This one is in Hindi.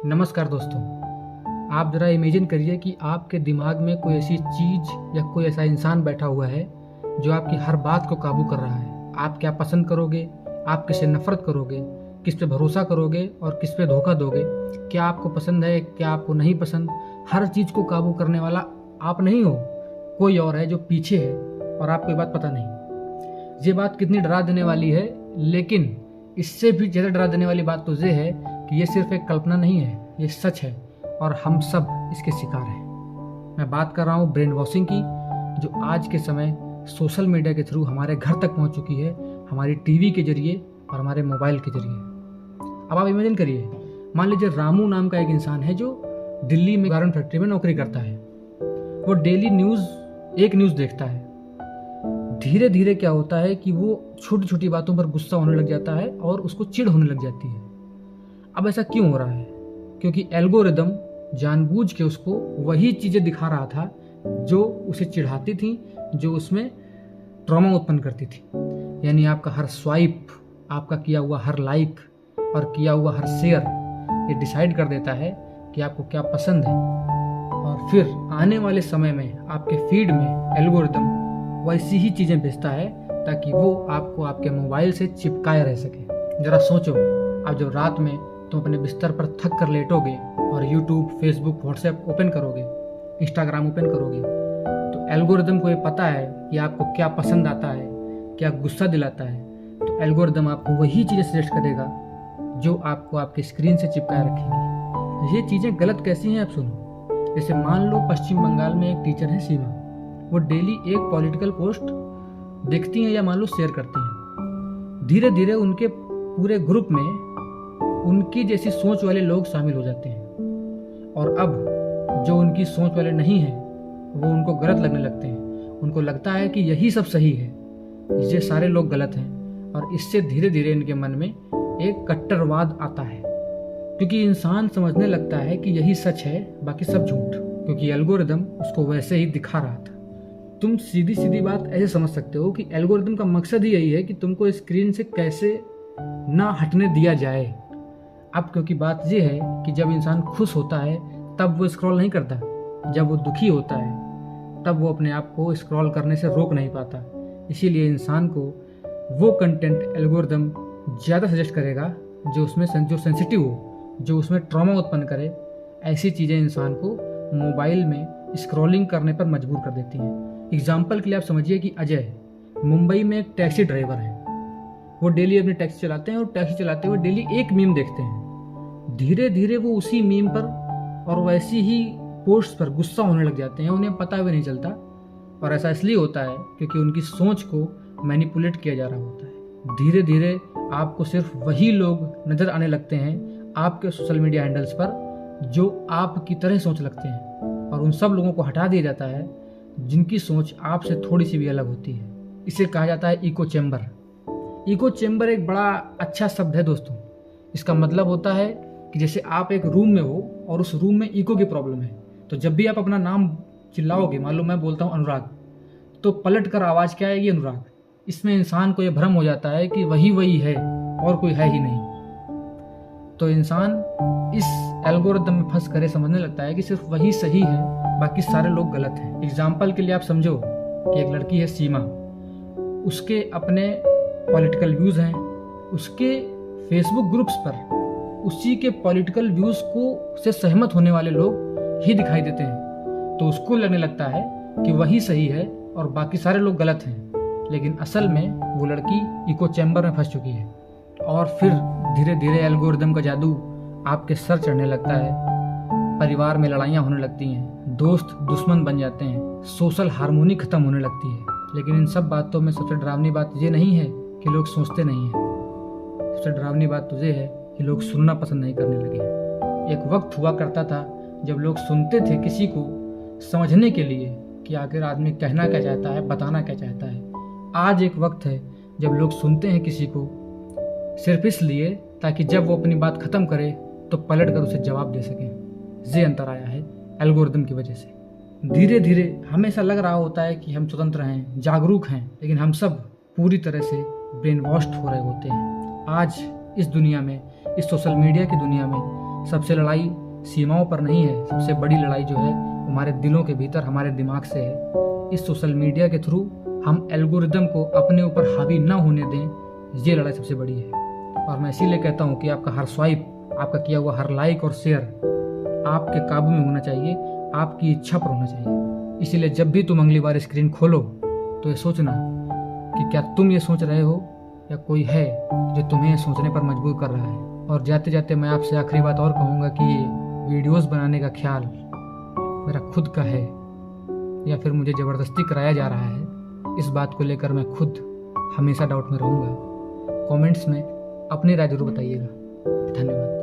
नमस्कार दोस्तों। आप ज़रा इमेजिन करिए कि आपके दिमाग में कोई ऐसी चीज़ या कोई ऐसा इंसान बैठा हुआ है जो आपकी हर बात को काबू कर रहा है। आप क्या पसंद करोगे, आप किससे नफ़रत करोगे, किस पे भरोसा करोगे और किस पे धोखा दोगे, क्या आपको पसंद है, क्या आपको नहीं पसंद, हर चीज़ को काबू करने वाला आप नहीं हो, कोई और है जो पीछे है और आपको ये बात पता नहीं। ये बात कितनी डरा देने वाली है, लेकिन इससे भी ज़्यादा डरा देने वाली बात तो ये है कि ये सिर्फ एक कल्पना नहीं है, ये सच है और हम सब इसके शिकार हैं। मैं बात कर रहा हूँ ब्रेन वॉशिंग की, जो आज के समय सोशल मीडिया के थ्रू हमारे घर तक पहुँच चुकी है, हमारी टीवी के जरिए और हमारे मोबाइल के जरिए। अब आप इमेजिन करिए, मान लीजिए रामू नाम का एक इंसान है जो दिल्ली में गारमेंट फैक्ट्री में नौकरी करता है। वो डेली एक न्यूज़ देखता है। धीरे धीरे क्या होता है कि वो छोटी छोटी बातों पर गुस्सा होने लग जाता है और उसको चिढ़ होने लग जाती है। अब ऐसा क्यों हो रहा है? क्योंकि एल्गोरिदम जानबूझ के उसको वही चीज़ें दिखा रहा था जो उसे चिढ़ाती थी, जो उसमें ट्रॉमा उत्पन्न करती थी। यानी आपका हर स्वाइप, आपका किया हुआ हर लाइक और किया हुआ हर शेयर ये डिसाइड कर देता है कि आपको क्या पसंद है, और फिर आने वाले समय में आपके फीड में एल्गोरिदम वैसी ही चीज़ें भेजता है ताकि वो आपको आपके मोबाइल से चिपकाए रह सके। ज़रा सोचो, आप जब रात में तुम अपने बिस्तर पर थक कर लेटोगे और यूट्यूब, फेसबुक, व्हाट्सएप ओपन करोगे, इंस्टाग्राम ओपन करोगे, तो एल्गोरिदम को ये पता है कि आपको क्या पसंद आता है, क्या गुस्सा दिलाता है, तो एल्गोरिदम आपको वही चीज़ें सजेस्ट करेगा जो आपको आपके स्क्रीन से चिपकाए रखेंगी। ये चीज़ें गलत कैसी हैं आप सुनो। जैसे मान लो पश्चिम बंगाल में एक टीचर है सीमा, वो डेली एक पॉलिटिकल पोस्ट देखती हैं या मान लो शेयर करती हैं। धीरे धीरे उनके पूरे ग्रुप में उनकी जैसी सोच वाले लोग शामिल हो जाते हैं, और अब जो उनकी सोच वाले नहीं हैं वो उनको गलत लगने लगते हैं। उनको लगता है कि यही सब सही है, ये सारे लोग गलत हैं, और इससे धीरे धीरे इनके मन में एक कट्टरवाद आता है, क्योंकि इंसान समझने लगता है कि यही सच है, बाकी सब झूठ, क्योंकि एल्गोरिदम उसको वैसे ही दिखा रहा था। तुम सीधी सीधी बात ऐसे समझ सकते हो कि एल्गोरिदम का मकसद ही यही है कि तुमको स्क्रीन से कैसे ना हटने दिया जाए। अब क्योंकि बात यह है कि जब इंसान खुश होता है तब वो स्क्रॉल नहीं करता, जब वो दुखी होता है तब वो अपने आप को स्क्रॉल करने से रोक नहीं पाता। इसीलिए इंसान को वो कंटेंट एल्गोरिदम ज़्यादा सजेस्ट करेगा जो उसमें जो सेंसिटिव हो, जो उसमें ट्रॉमा उत्पन्न करे। ऐसी चीज़ें इंसान को मोबाइल में स्क्रॉलिंग करने पर मजबूर कर देती हैं। एग्जाम्पल के लिए आप समझिए कि अजय मुंबई में एक टैक्सी ड्राइवर है। वो डेली अपनी टैक्सी चलाते हैं और टैक्सी चलाते हुए डेली एक मीम देखते हैं। धीरे धीरे वो उसी मीम पर और वैसी ही पोस्ट पर गुस्सा होने लग जाते हैं, उन्हें पता भी नहीं चलता। और ऐसा इसलिए होता है क्योंकि उनकी सोच को मैनिपुलेट किया जा रहा होता है। धीरे धीरे आपको सिर्फ वही लोग नज़र आने लगते हैं आपके सोशल मीडिया हैंडल्स पर जो आपकी तरह सोच लगते हैं, और उन सब लोगों को हटा दिया जाता है जिनकी सोच आपसे थोड़ी सी भी अलग होती है। इसे कहा जाता है इको चैम्बर। इको चैम्बर एक बड़ा अच्छा शब्द है दोस्तों। इसका मतलब होता है कि जैसे आप एक रूम में हो और उस रूम में इको की प्रॉब्लम है, तो जब भी आप अपना नाम चिल्लाओगे, मान लो मैं बोलता हूँ अनुराग, तो पलट कर आवाज़ क्या आएगी? अनुराग। इसमें इंसान को यह भ्रम हो जाता है कि वही है और कोई है ही नहीं। तो इंसान इस एल्गोरिदम में फंस कर समझने लगता है कि सिर्फ वही सही है, बाकी सारे लोग गलत हैं। एग्जाम्पल के लिए आप समझो कि एक लड़की है सीमा, उसके अपने पॉलिटिकल व्यूज़ हैं, उसके फेसबुक ग्रुप्स पर उसी के पॉलिटिकल व्यूज़ को से सहमत होने वाले लोग ही दिखाई देते हैं। तो उसको लगने लगता है कि वही सही है और बाकी सारे लोग गलत हैं। लेकिन असल में वो लड़की इको चैम्बर में फंस चुकी है। और फिर धीरे धीरे एल्गोरिदम का जादू आपके सर चढ़ने लगता है। परिवार में लड़ाइयाँ होने लगती हैं, दोस्त दुश्मन बन जाते हैं, सोशल हार्मोनी खत्म होने लगती है। लेकिन इन सब बातों में सबसे डरावनी बात ये नहीं है कि लोग सोचते नहीं हैं। सबसे डरावनी बात तो ये है कि लोग सुनना पसंद नहीं करने लगे हैं। एक वक्त हुआ करता था जब लोग सुनते थे किसी को समझने के लिए कि आखिर आदमी कहना क्या चाहता है, बताना क्या चाहता है। आज एक वक्त है जब लोग सुनते हैं किसी को सिर्फ इसलिए ताकि जब वो अपनी बात खत्म करे तो पलट कर उसे जवाब दे सकें। ये अंतर आया है एल्गोरिदम की वजह से। धीरे धीरे हमेशा लग रहा होता है कि हम स्वतंत्र हैं, जागरूक हैं, लेकिन हम सब पूरी तरह से ब्रेन वॉश्ड हो रहे होते हैं। आज इस दुनिया में, इस सोशल मीडिया की दुनिया में सबसे लड़ाई सीमाओं पर नहीं है, सबसे बड़ी लड़ाई जो है हमारे दिलों के भीतर, हमारे दिमाग से है। इस सोशल मीडिया के थ्रू हम एल्गोरिदम को अपने ऊपर हावी ना होने दें, ये लड़ाई सबसे बड़ी है। और मैं इसीलिए कहता हूँ कि आपका हर स्वाइप, आपका किया हुआ हर लाइक और शेयर आपके काबू में होना चाहिए, आपकी इच्छा पर होना चाहिए। इसीलिए जब भी तुम अगली बार स्क्रीन खोलो तो ये सोचना कि क्या तुम ये सोच रहे हो या कोई है जो तुम्हें सोचने पर मजबूर कर रहा है। और जाते जाते मैं आपसे आखिरी बात और कहूँगा कि ये वीडियोस बनाने का ख्याल मेरा खुद का है या फिर मुझे ज़बरदस्ती कराया जा रहा है, इस बात को लेकर मैं खुद हमेशा डाउट में रहूँगा। कमेंट्स में अपनी राय जरूर बताइएगा। धन्यवाद।